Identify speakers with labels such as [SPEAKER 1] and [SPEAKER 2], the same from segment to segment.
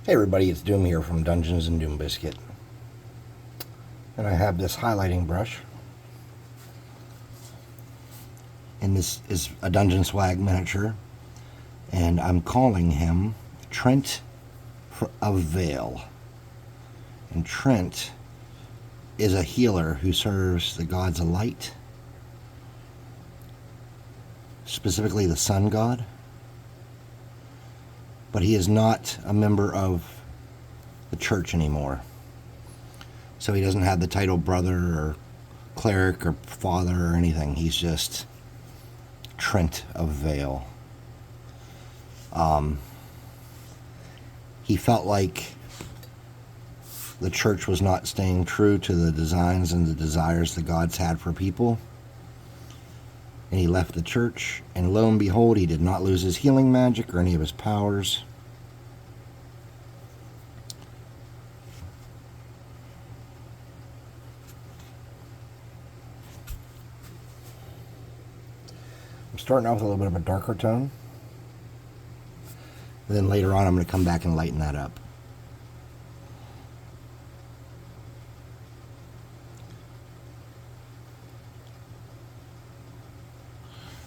[SPEAKER 1] Hey everybody, it's Doom here from Dungeons and Doom Biscuit. And I have this highlighting brush. And this is a DungeonSwag miniature. And I'm calling him Trent of Vale. And Trent is a healer who serves the gods of light. Specifically the sun god. But he is not a member of the church anymore. So he doesn't have the title brother or cleric or father or anything. He's just Trent of Vale. He felt like the church was not staying true to the designs and the desires the gods had for people. And he left the church, and lo and behold, he did not lose his healing magic or any of his powers. I'm starting out with a little bit of a darker tone. And then later on, I'm going to come back and lighten that up.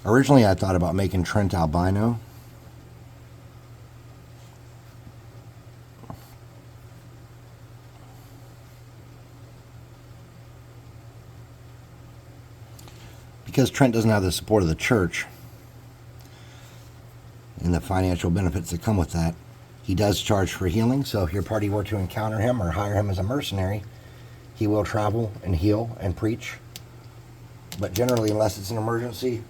[SPEAKER 1] Originally, I thought about making Trent albino. Because Trent doesn't have the support of the church and the financial benefits that come with that, he does charge for healing. So if your party were to encounter him or hire him as a mercenary, he will travel and heal and preach. But generally, unless it's an emergency,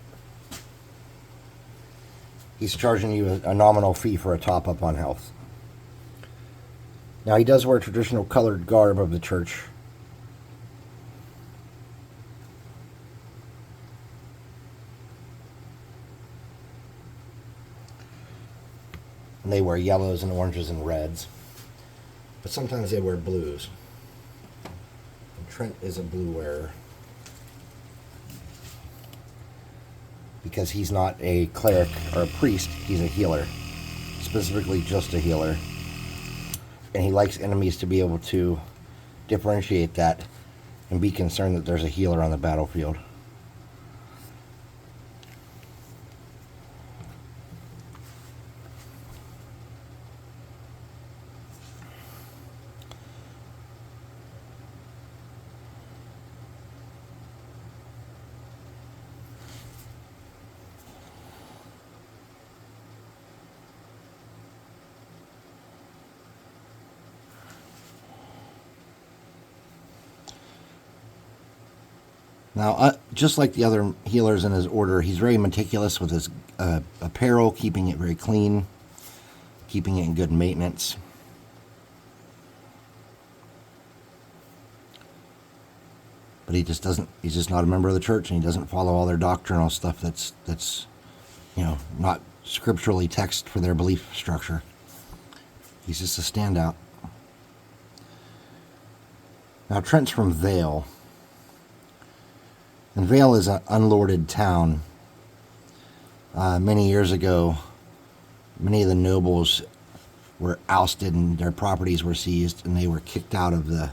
[SPEAKER 1] he's charging you a nominal fee for a top-up on health. Now, he does wear traditional colored garb of the church. And they wear yellows and oranges and reds. But sometimes they wear blues. And Trent is a blue wearer. Because he's not a cleric or a priest, he's a healer. Specifically just a healer. And he likes enemies to be able to differentiate that and be concerned that there's a healer on the battlefield. Now, just like the other healers in his order, he's very meticulous with his apparel, keeping it very clean, keeping it in good maintenance. But he just doesn't, he's just not a member of the church, and he doesn't follow all their doctrinal stuff that's not scripturally text for their belief structure. He's just a standout. Now, Trent's from Vale. And Vale is an unlorded town. Many years ago, many of the nobles were ousted and their properties were seized, and they were kicked out of the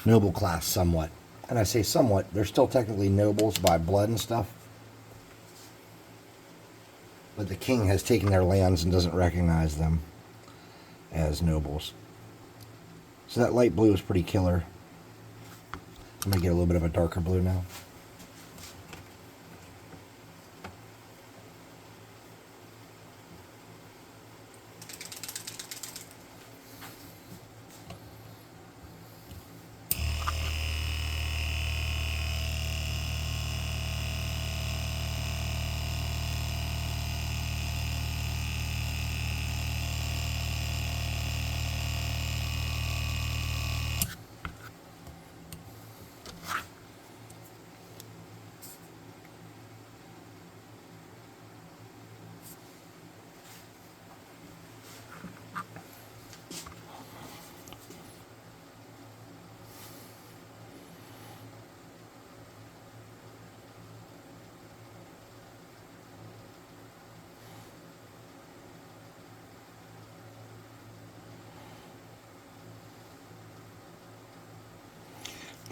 [SPEAKER 1] noble class somewhat. And I say somewhat, they're still technically nobles by blood and stuff. But the king has taken their lands and doesn't recognize them as nobles. So that light blue is pretty killer. I'm going to get a little bit of a darker blue now.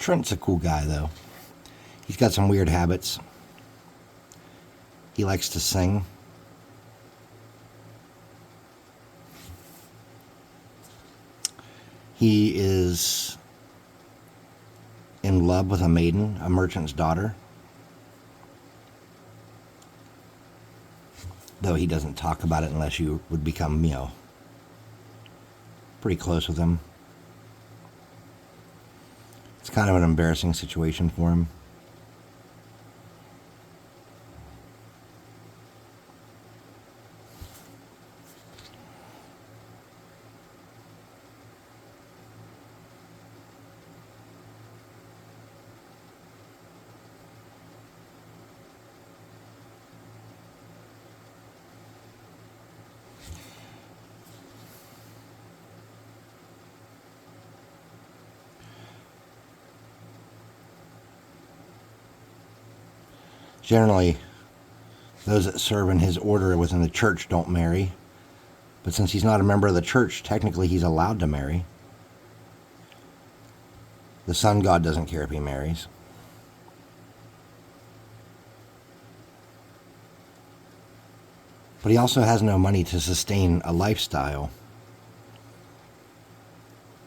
[SPEAKER 1] Trent's a cool guy, though. He's got some weird habits. He likes to sing. He is in love with a maiden, a merchant's daughter. Though he doesn't talk about it unless you would become, pretty close with him. It's kind of an embarrassing situation for him. Generally, those that serve in his order within the church don't marry. But since he's not a member of the church, technically he's allowed to marry. The sun god doesn't care if he marries. But he also has no money to sustain a lifestyle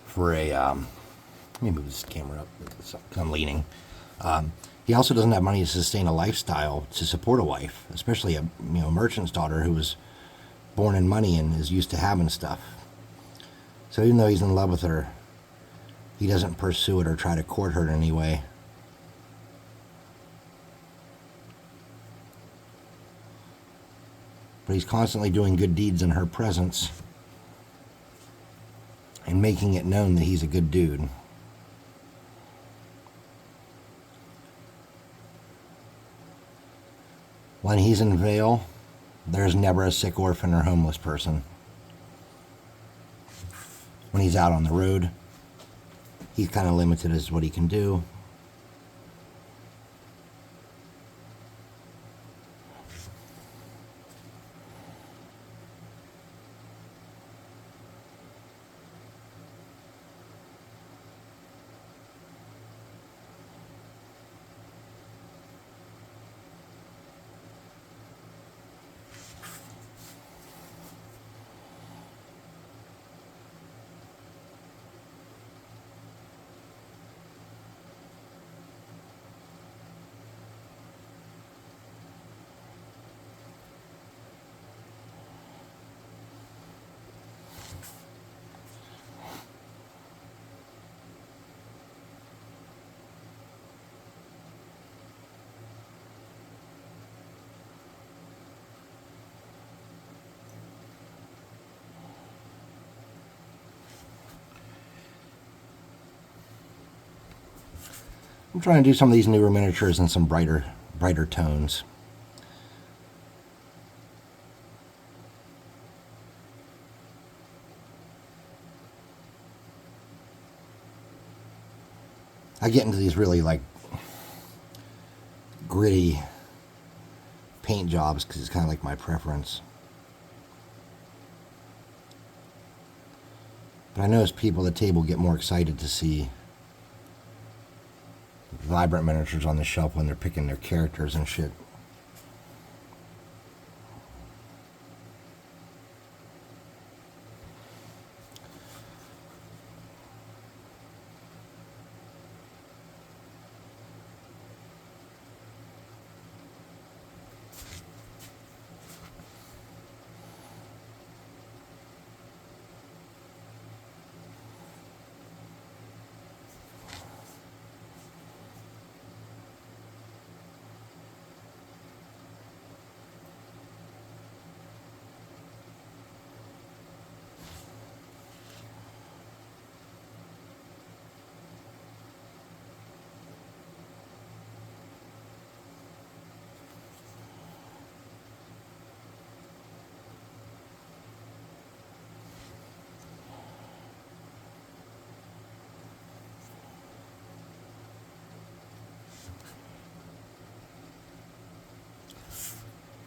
[SPEAKER 1] for a... let me move this camera up because I'm leaning. He also doesn't have money to sustain a lifestyle to support a wife, especially a merchant's daughter who was born in money and is used to having stuff. So even though he's in love with her, he doesn't pursue it or try to court her in any way. But he's constantly doing good deeds in her presence and making it known that he's a good dude. When he's in Vale, there's never a sick orphan or homeless person. When he's out on the road, he's kind of limited as to what he can do. I'm trying to do some of these newer miniatures in some brighter tones. I get into these really gritty paint jobs because it's kind of like my preference. But I notice people at the table get more excited to see vibrant miniatures on the shelf when they're picking their characters and shit.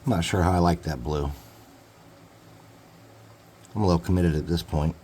[SPEAKER 1] I'm not sure how I like that blue. I'm a little committed at this point.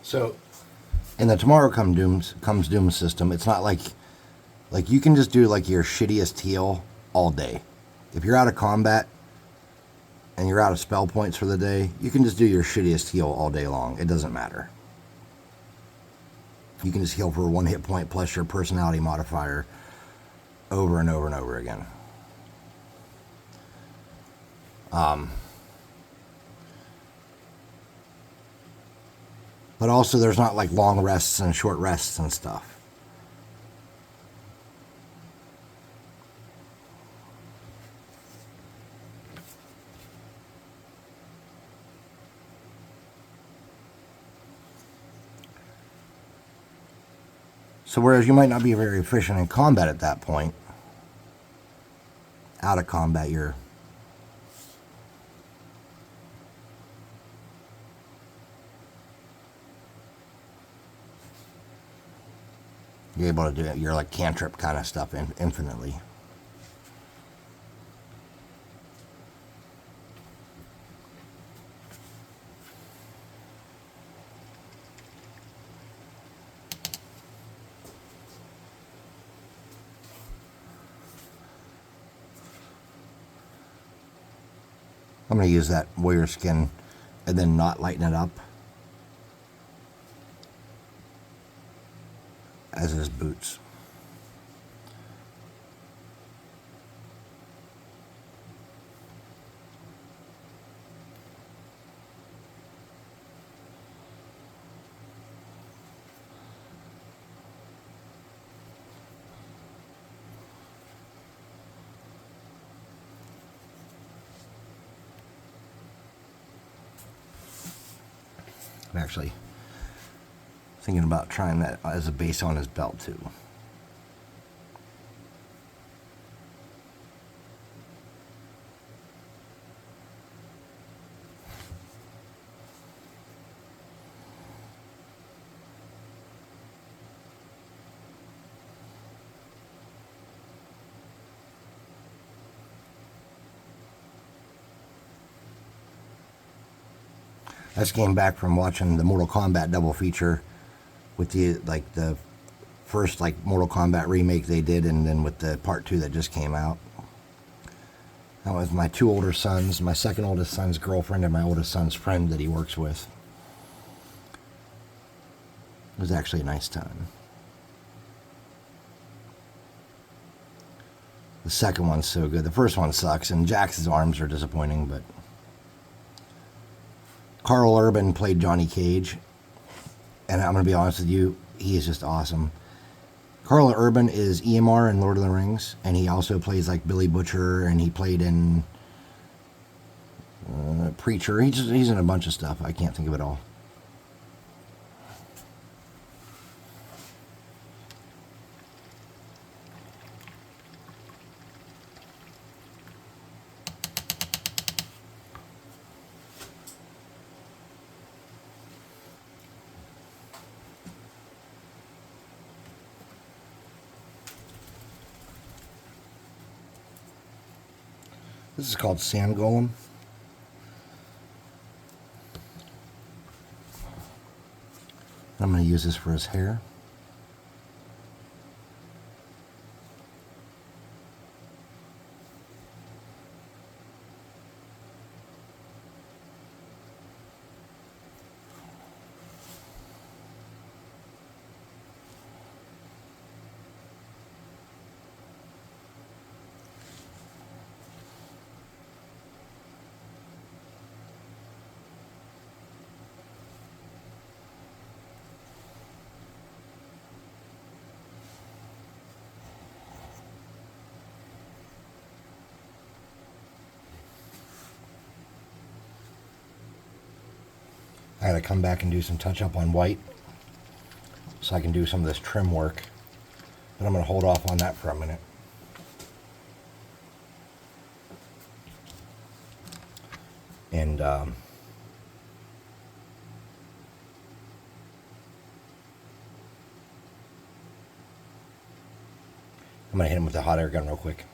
[SPEAKER 1] So, in the Tomorrow Comes Doom system, it's not like you can just do like your shittiest heal all day. If you're out of combat and you're out of spell points for the day, you can just do your shittiest heal all day long. It doesn't matter. You can just heal for 1 hit point plus your personality modifier over and over and over again. But also there's not like long rests and short rests and stuff. So whereas you might not be very efficient in combat at that point, out of combat you're able to do your like cantrip kind of stuff infinitely. I'm going to use that warrior skin and then not lighten it up as his boots. I'm actually thinking about trying that as a base on his belt too. I just came back from watching the Mortal Kombat double feature with the first Mortal Kombat remake they did, and then with the part 2 that just came out. That was my 2 older sons, my second oldest son's girlfriend and my oldest son's friend that he works with. It was actually a nice time. The second one's so good. The first one sucks, and Jax's arms are disappointing, but Carl Urban played Johnny Cage, and I'm going to be honest with you, he is just awesome. Carl Urban is EMR in Lord of the Rings, and he also plays like Billy Butcher, and he played in Preacher. He's in a bunch of stuff. I can't think of it all. This is called Sand Golem. I'm going to use this for his hair. I gotta come back and do some touch up on white so I can do some of this trim work, but I'm gonna hold off on that for a minute. And I'm gonna hit him with the hot air gun real quick.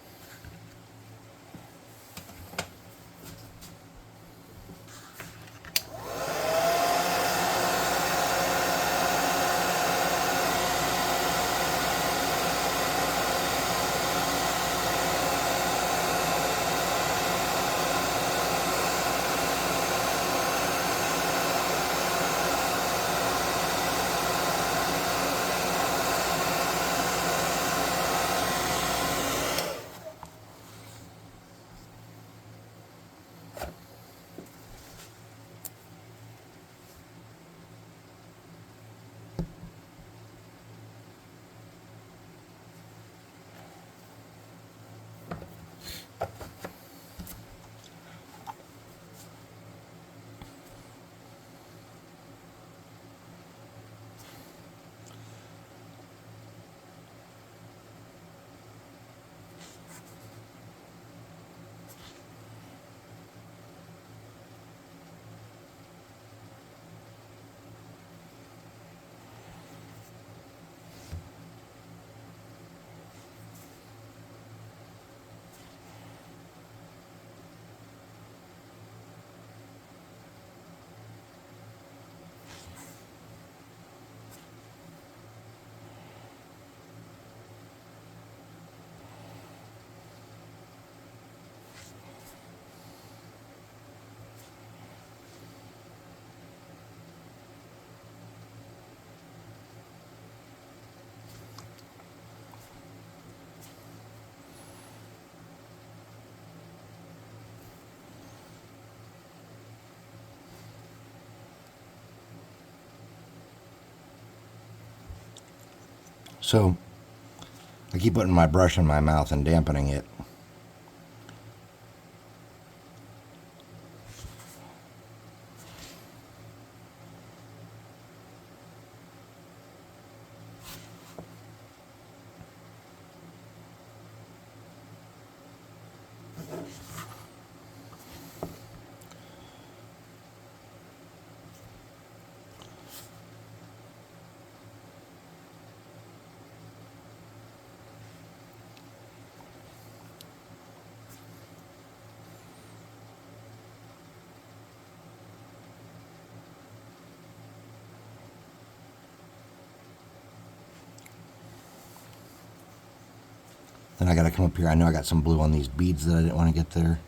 [SPEAKER 1] So I keep putting my brush in my mouth and dampening it. Then I got to come up here. I know I got some blue on these beads that I didn't want to get there.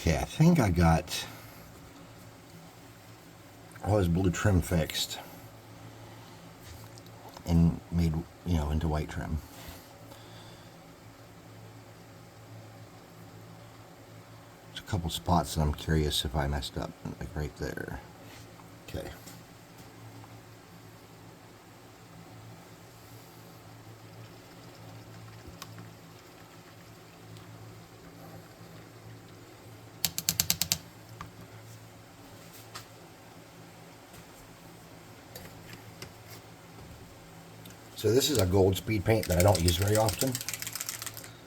[SPEAKER 1] Okay, I think I got all his blue trim fixed and made, into white trim. There's a couple spots that I'm curious if I messed up, like right there. Okay. So this is a gold speed paint that I don't use very often,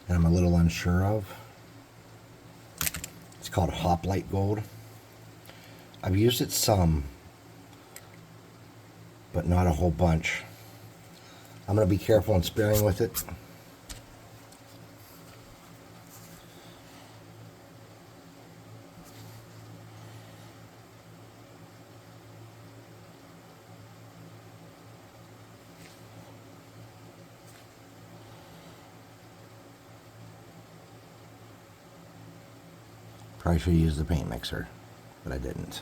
[SPEAKER 1] and I'm a little unsure of. It's called Hoplite Gold. I've used it some, but not a whole bunch. I'm going to be careful and sparing with it. Probably should use the paint mixer, but I didn't.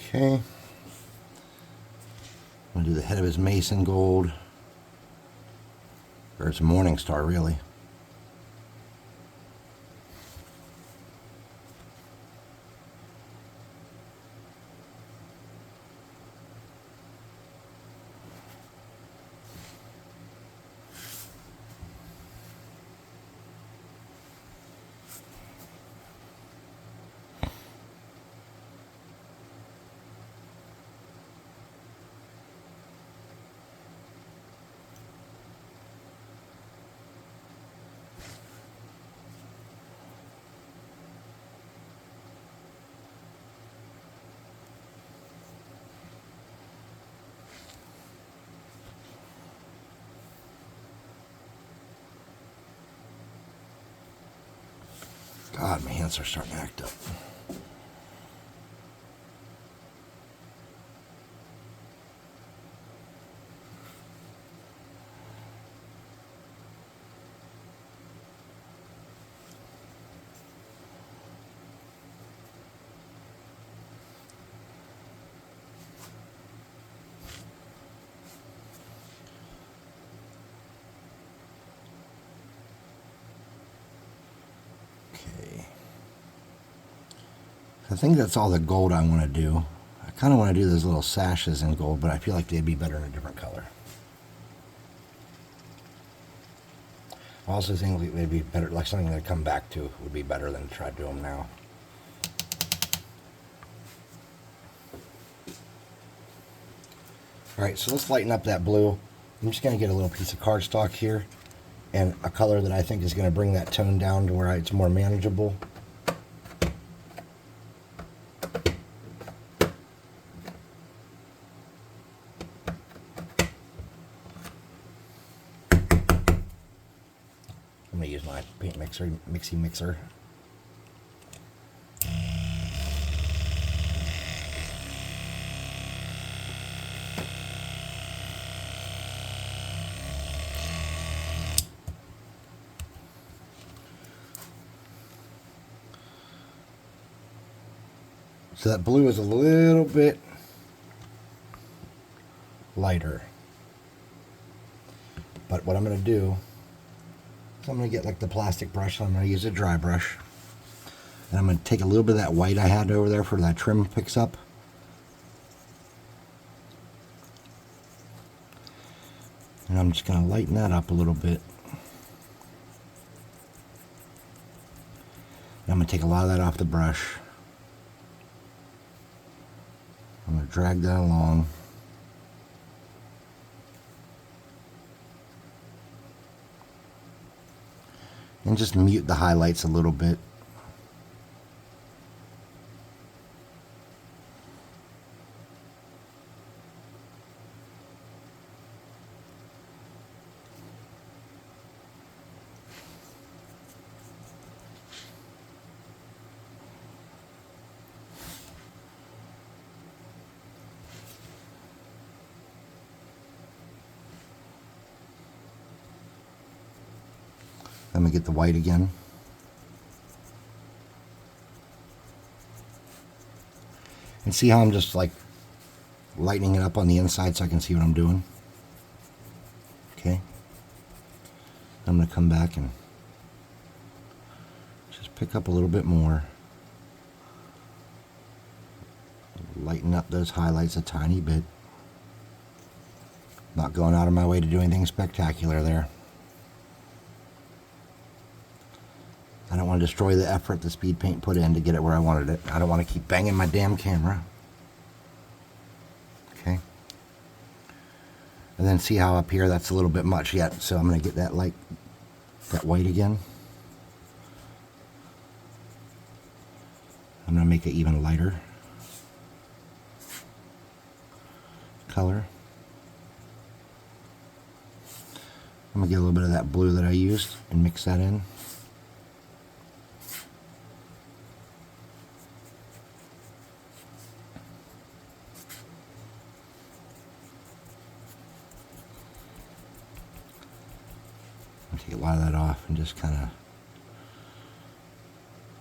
[SPEAKER 1] Okay. I'm going to do the head of his mace in gold. Or it's a Morning Star, really. God, my hands are starting to act up. I think that's all the gold I want to do. I kind of want to do those little sashes in gold, but I feel like they'd be better in a different color. I also think they'd be better, like something to come back to would be better than to try to do them now. Alright, so let's lighten up that blue. I'm just going to get a little piece of cardstock here and a color that I think is going to bring that tone down to where it's more manageable. I'm going to use my paint mixer, mixie mixer. So that blue is a little bit lighter. But what I'm going to do is I'm going to get like the plastic brush. I'm going to use a dry brush. And I'm going to take a little bit of that white I had over there for that trim picks up. And I'm just going to lighten that up a little bit. And I'm going to take a lot of that off the brush. I'm going to drag that along. And just mute the highlights a little bit. Let me get the white again. And see how I'm just like lightening it up on the inside so I can see what I'm doing. Okay. I'm going to come back and just pick up a little bit more. Lighten up those highlights a tiny bit. Not going out of my way to do anything spectacular there. I don't want to destroy the effort the speed paint put in to get it where I wanted it. I don't want to keep banging my damn camera. Okay. And then see how up here that's a little bit much yet. So I'm going to get that light, that white again. I'm going to make it even lighter color. I'm going to get a little bit of that blue that I used and mix that in. Take a lot of that off and just kind of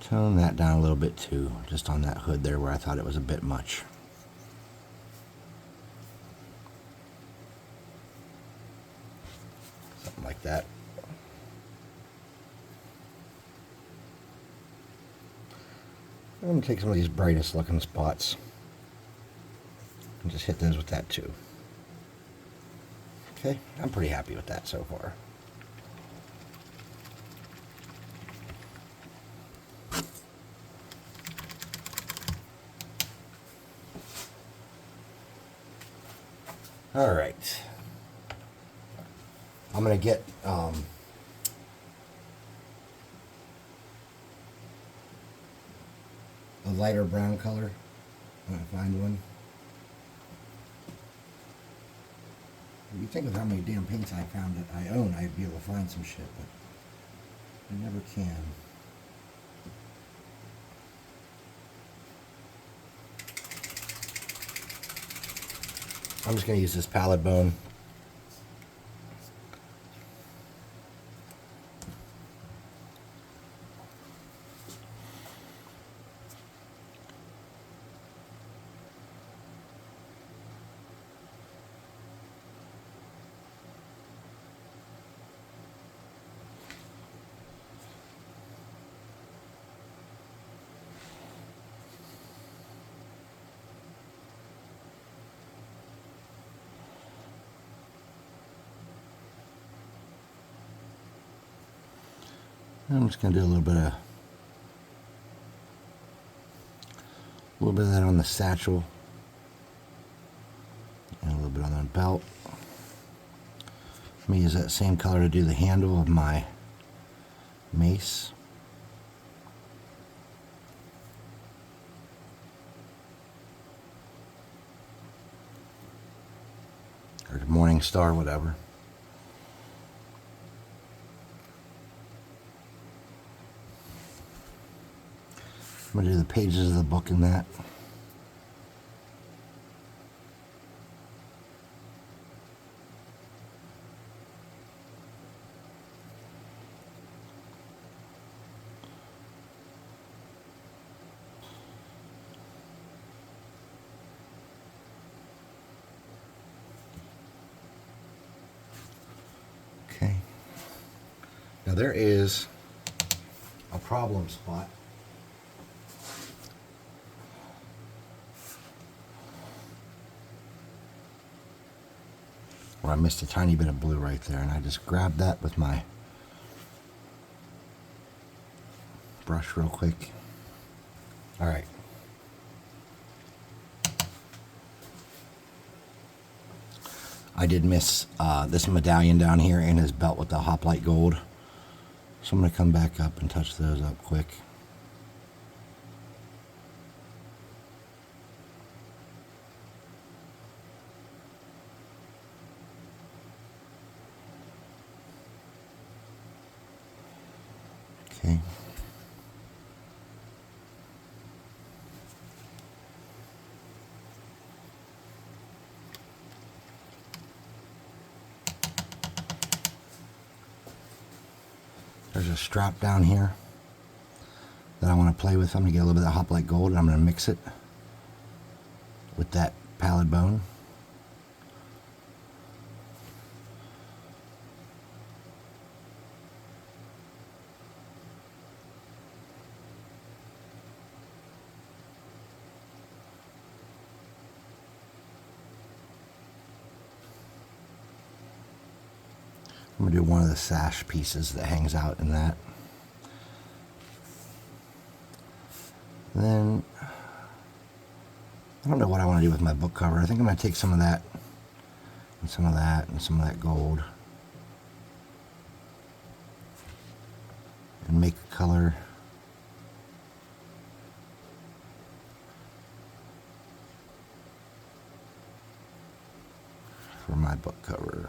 [SPEAKER 1] tone that down a little bit too, just on that hood there where I thought it was a bit much. Something like that. I'm going to take some of these brightest looking spots and just hit those with that too. Okay, I'm pretty happy with that so far. All right. I'm going to get a lighter brown color when I find one. You'd think with how many damn paints I found that I own, I'd be able to find some shit, but I never can. I'm just going to use this palette bone. I'm just going to do a little bit of that on the satchel and a little bit on the belt. Let me use that same color to do the handle of my mace. Or the Morning Star, whatever. I'm going to do the pages of the book in that. Okay. Now there is a problem spot. Where I missed a tiny bit of blue right there, and I just grabbed that with my brush real quick. All right. I did miss this medallion down here and his belt with the hoplite gold. So I'm going to come back up and touch those up quick. Okay. There's a strap down here that I want to play with. I'm going to get a little bit of hoplite gold and I'm going to mix it with that palette bone. I'm going to do one of the sash pieces that hangs out in that. Then, I don't know what I want to do with my book cover. I think I'm going to take some of that, and some of that, and some of that gold, and make a color. For my book cover.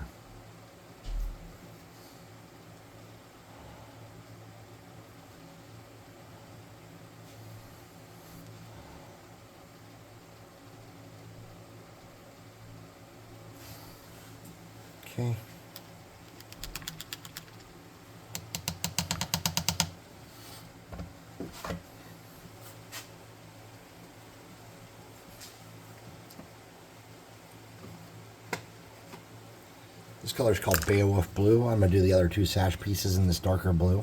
[SPEAKER 1] Okay. This color is called Beowulf Blue. I'm going to do the other two sash pieces in this darker blue.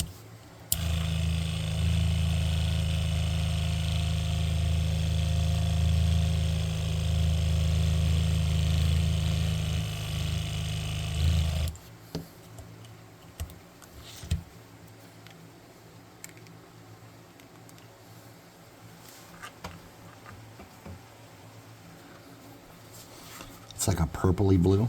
[SPEAKER 1] It's like a purpley blue.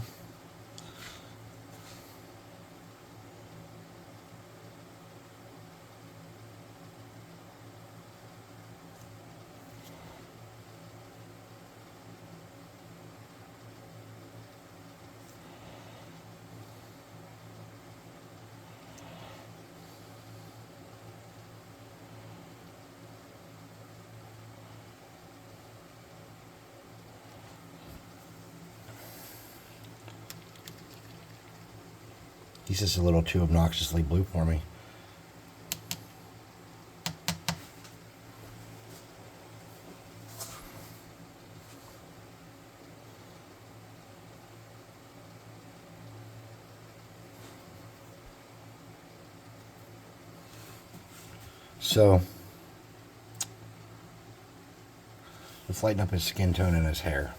[SPEAKER 1] He's just a little too obnoxiously blue for me. So, let's lighten up his skin tone and his hair.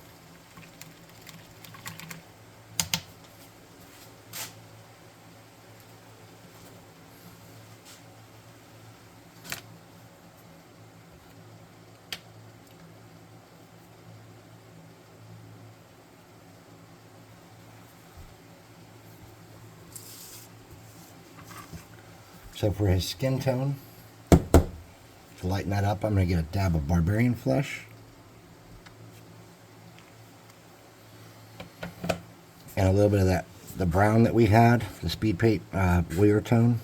[SPEAKER 1] So for his skin tone, to lighten that up, I'm going to get a dab of Barbarian Flesh. And a little bit of that, the brown that we had, the Speed Paint Weir tone.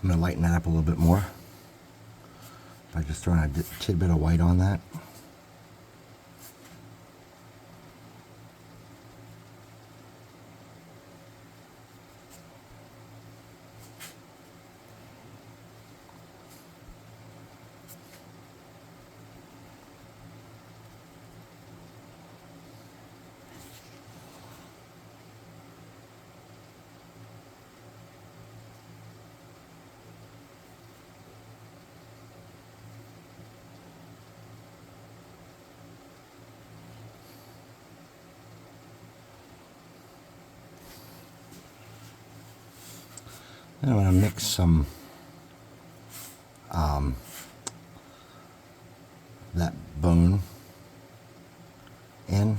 [SPEAKER 1] I'm going to lighten that up a little bit more by just throwing a tidbit of white on that. Then I'm going to mix some that bone in.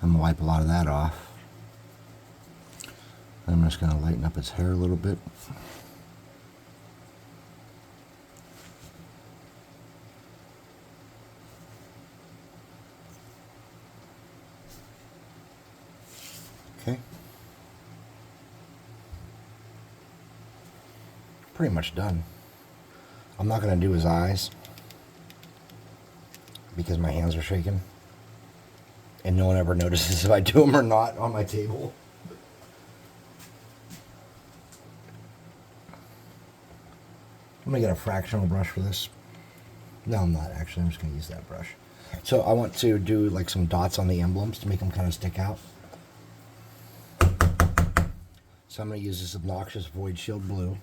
[SPEAKER 1] I'm going to wipe a lot of that off. I'm just going to lighten up his hair a little bit. Okay. Pretty much done. I'm not going to do his eyes because my hands are shaking. And no one ever notices if I do them or not on my table. I'm going to get a fractional brush for this. No, I'm not actually. I'm just going to use that brush. So I want to do like some dots on the emblems to make them kind of stick out. So I'm going to use this obnoxious Void Shield Blue.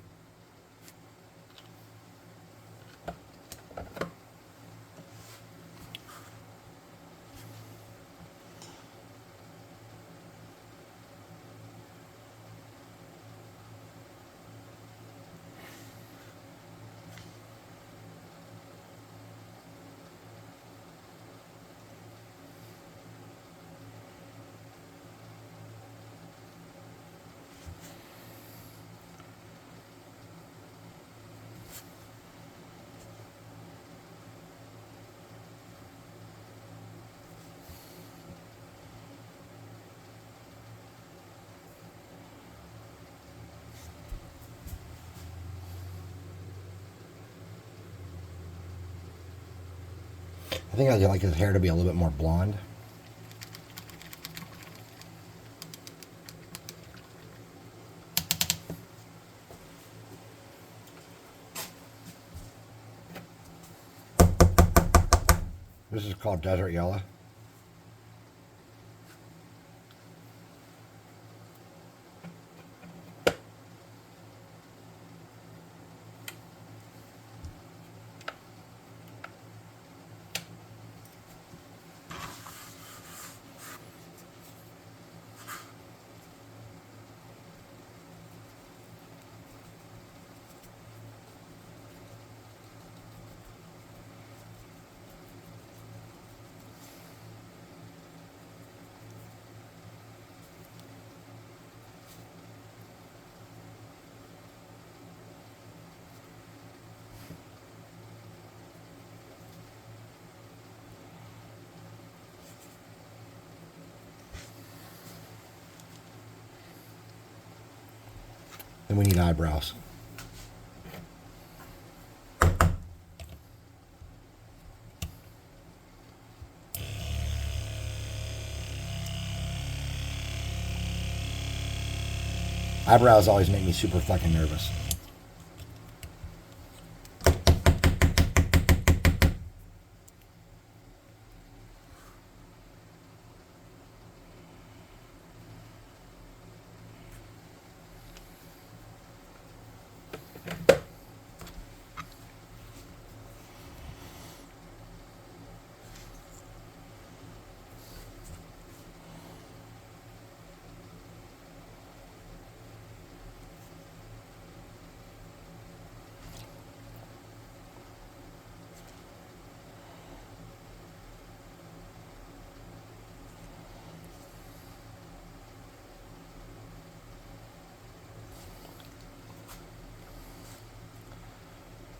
[SPEAKER 1] I think I'd like his hair to be a little bit more blonde. This is called Desert Yellow. Then we need eyebrows. Eyebrows always make me super fucking nervous.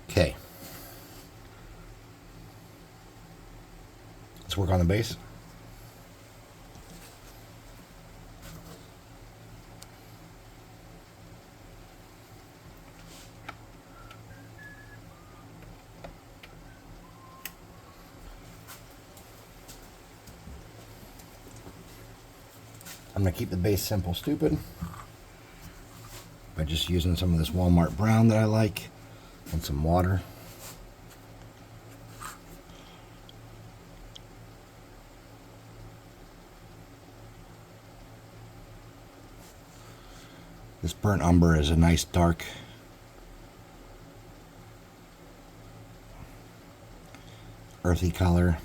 [SPEAKER 1] Okay. Let's work on the base. I'm going to keep the base simple, stupid, by just using some of this Walmart brown that I like and some water. This burnt umber is a nice dark earthy color.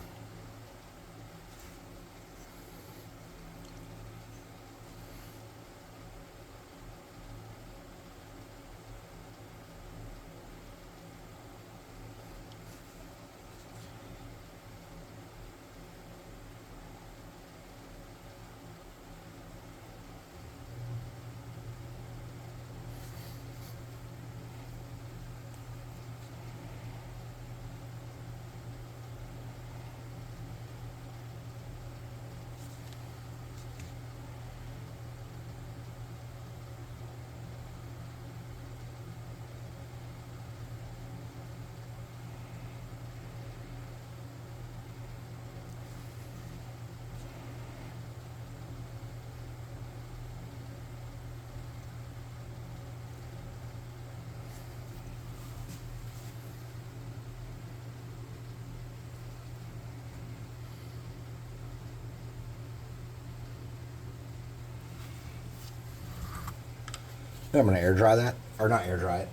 [SPEAKER 1] Then I'm going to air dry that, or not air dry it,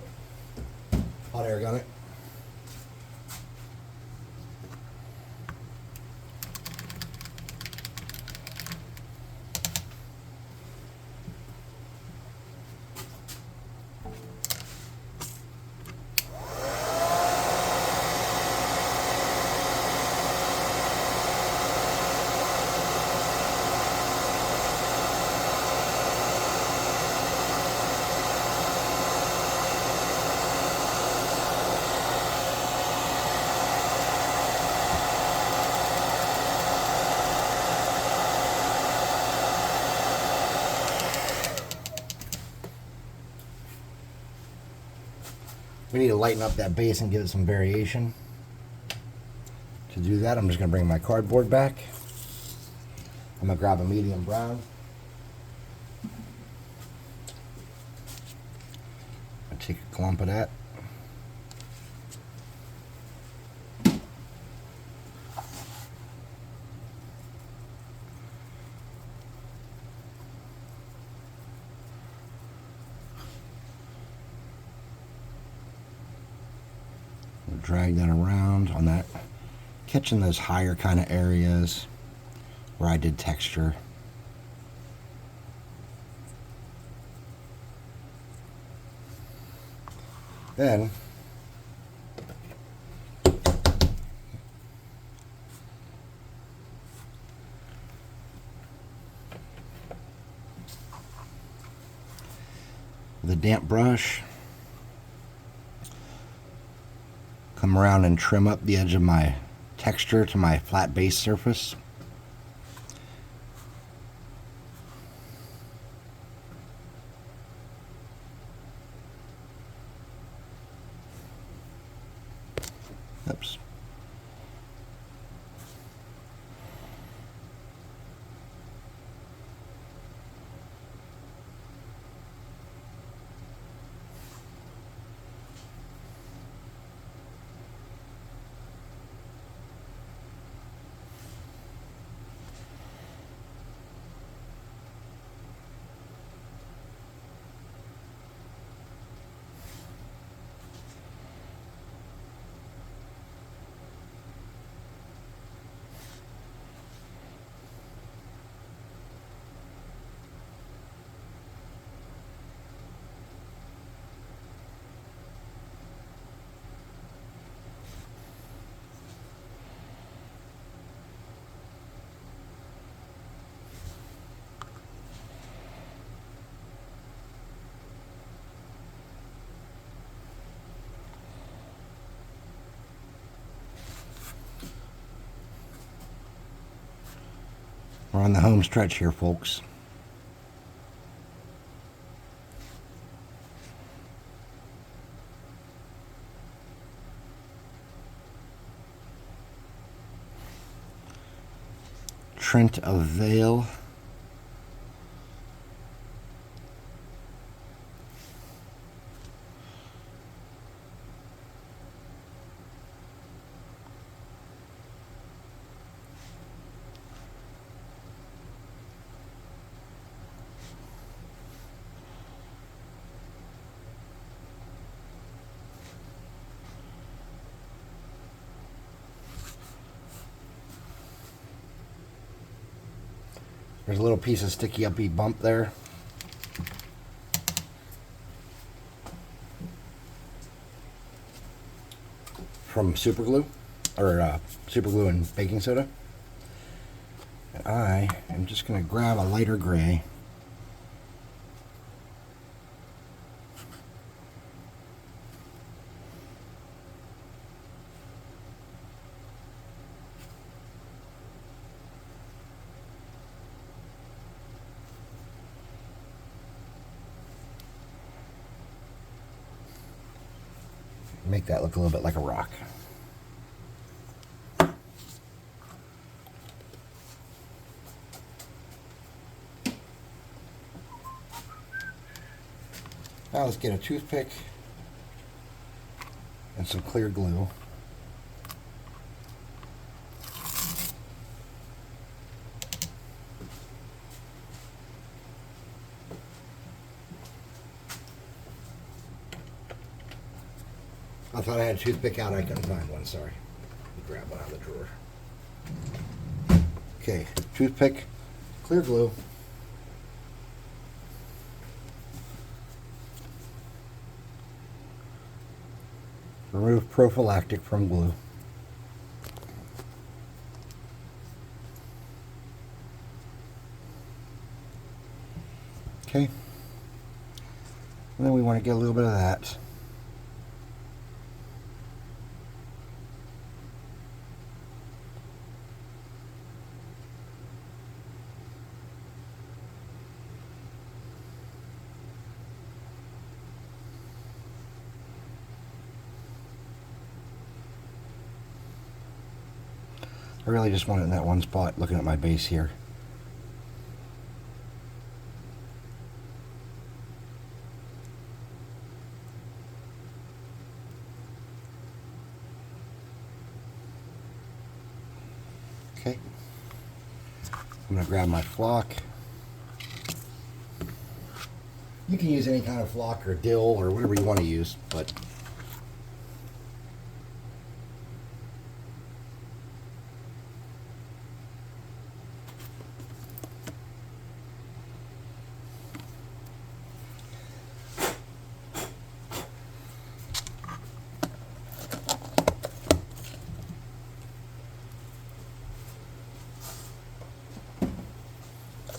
[SPEAKER 1] hot air gun it. We need to lighten up that base and give it some variation to To do that, I'm just going to bring my cardboard back. I'm going to grab a medium brown. I'll take a clump of that. Drag that around on that, catching those higher kind of areas where I did texture. Then the damp brush, come around and trim up the edge of my texture to my flat base surface. Oops. We're on the home stretch here, folks. Trent of Vale. There's a little piece of sticky uppy bump there. From super glue, or super glue and baking soda. And I am just going to grab a lighter gray. Make that look a little bit like a rock. Now let's get a toothpick and some clear glue. I thought I had a toothpick out, I couldn't find one, sorry. Grab one out of the drawer. Okay, toothpick, clear glue. Remove prophylactic from glue. Okay. And then we want to get a little bit of that. I really just want it in that one spot, looking at my base here. Okay. I'm going to grab my flock. You can use any kind of flock or dill or whatever you want to use, but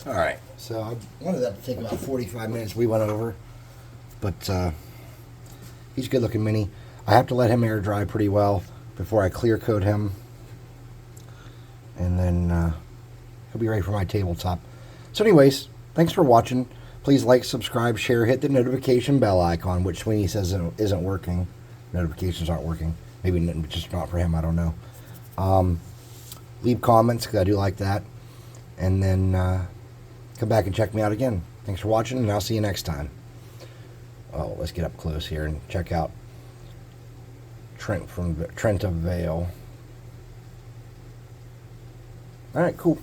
[SPEAKER 1] all right. So I wanted that to take about 45 minutes. We went over, but he's a good looking mini. I have to let him air dry pretty well before I clear coat him, and then he'll be ready for my tabletop. So anyways, thanks for watching. Please like, subscribe, share, hit the notification bell icon, which Sweeney says isn't working. Notifications aren't working. Maybe just not for him, I don't know. Leave comments, because I do like that. And then come back and check me out again. Thanks for watching, and I'll see you next time. Oh, let's get up close here and check out Trent of Vale. All right, cool.